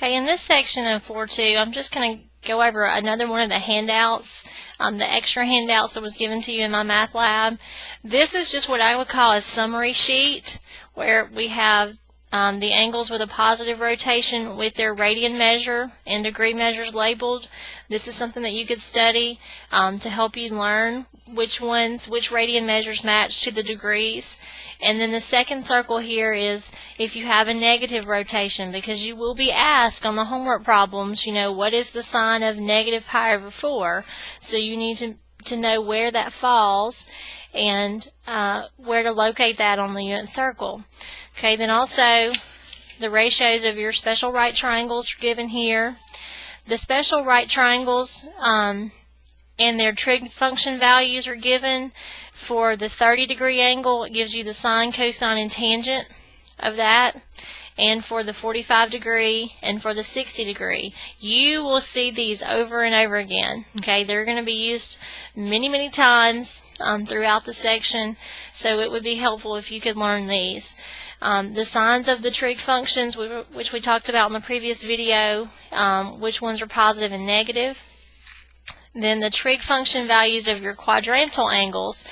Okay, in this section of 4.2, I'm just going to go over another one of the handouts, the extra handouts that was given to you in my math lab. This is just what I would call a summary sheet, where we have the angles with a positive rotation with their radian measure and degree measures labeled. This is something that you could study to help you learn which radian measures match to the degrees. And then the second circle here is if you have a negative rotation, because you will be asked on the homework problems, you know, what is the sign of negative pi over 4? So you need to know where that falls and where to locate that on the unit circle. Okay, then also the ratios of your special right triangles are given here. The special right triangles and their trig function values are given. For the 30-degree angle, it gives you the sine, cosine, and tangent of that. And for the 45-degree and for the 60-degree, you will see these over and over again. Okay, they're going to be used many, many times throughout the section, so it would be helpful if you could learn these. The signs of the trig functions, which we talked about in the previous video, which ones are positive and negative. Then the trig function values of your quadrantal angles.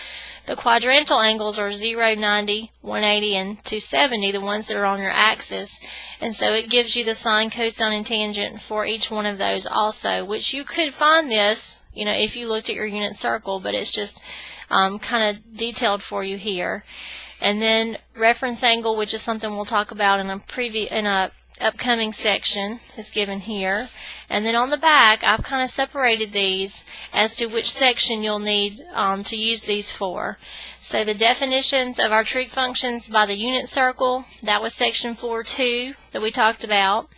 The quadrantal angles are 0, 90, 180, and 270, the ones that are on your axis. And so it gives you the sine, cosine, and tangent for each one of those also, which you could find this, you know, if you looked at your unit circle, but it's just kind of detailed for you here. And then reference angle, which is something we'll talk about in a upcoming section, is given here. And then on the back, I've kind of separated these as to which section you'll need to use these for. So the definitions of our trig functions by the unit circle, that was section 4.2 that we talked about.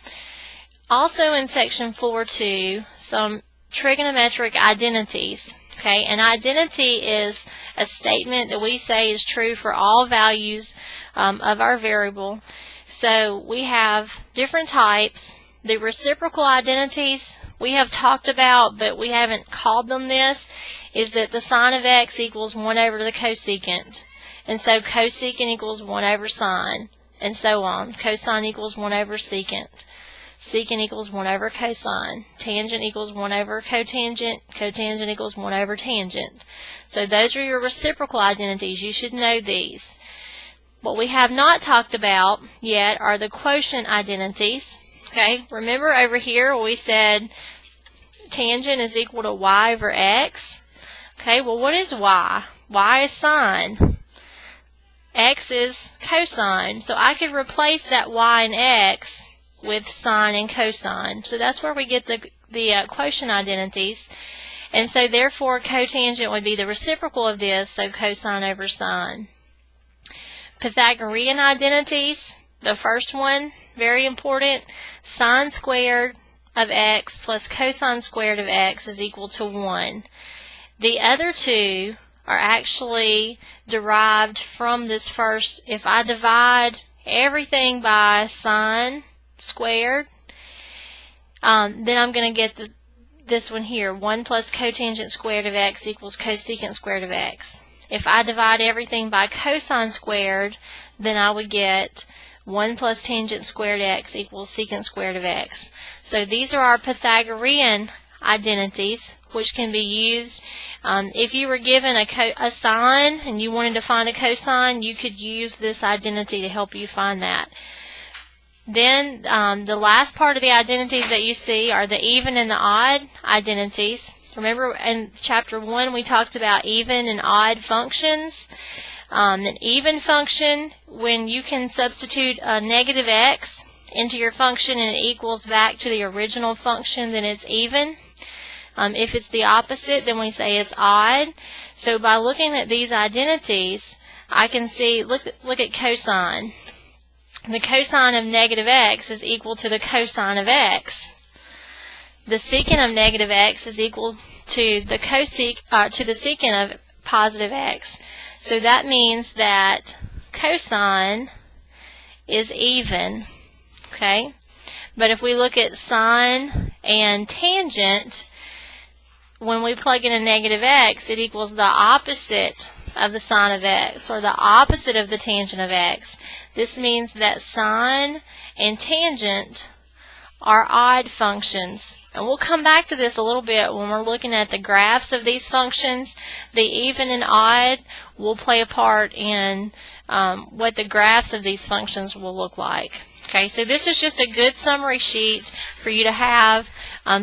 Also in section 4.2, some trigonometric identities. Okay, an identity is a statement that we say is true for all values of our variable. So we have different types. The reciprocal identities we have talked about, but we haven't called them this, is that the sine of x equals 1 over the cosecant. And so cosecant equals 1 over sine, and so on. Cosine equals 1 over secant. Secant equals 1 over cosine. Tangent equals 1 over cotangent. Cotangent equals 1 over tangent. So those are your reciprocal identities. You should know these. What we have not talked about yet are the quotient identities. Okay, remember over here we said tangent is equal to y over x. Okay, well what is y? Y is sine. X is cosine. So I could replace that y and x with sine and cosine. So that's where we get the quotient identities. And so therefore cotangent would be the reciprocal of this, so cosine over sine. Pythagorean identities, the first one, very important, sine squared of x plus cosine squared of x is equal to 1. The other two are actually derived from this first. If I divide everything by sine squared, then I'm going to get this one here, 1 plus cotangent squared of x equals cosecant squared of x. If I divide everything by cosine squared, then I would get 1 plus tangent squared x equals secant squared of x. So these are our Pythagorean identities, which can be used. If you were given a sine and you wanted to find a cosine, you could use this identity to help you find that. Then the last part of the identities that you see are the even and the odd identities. Remember in chapter 1 we talked about even and odd functions. An even function, when you can substitute a negative x into your function and it equals back to the original function, then it's even. If it's the opposite, then we say it's odd. So by looking at these identities, I can see, look at cosine. The cosine of negative x is equal to the cosine of x. The secant of negative x is equal to the secant of positive x. So that means that cosine is even. Okay? But if we look at sine and tangent, when we plug in a negative x, it equals the opposite of the sine of x, or the opposite of the tangent of x. This means that sine and tangent are odd functions. And we'll come back to this a little bit when we're looking at the graphs of these functions. The even and odd will play a part in what the graphs of these functions will look like. Okay, so this is just a good summary sheet for you to have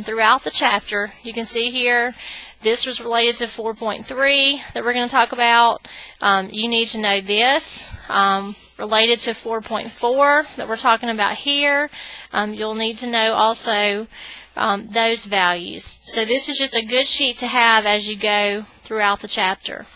throughout the chapter. You can see here this was related to 4.3 that we're going to talk about. You need to know this. Related to 4.4 that we're talking about here. You'll need to know also those values. So this is just a good sheet to have as you go throughout the chapter.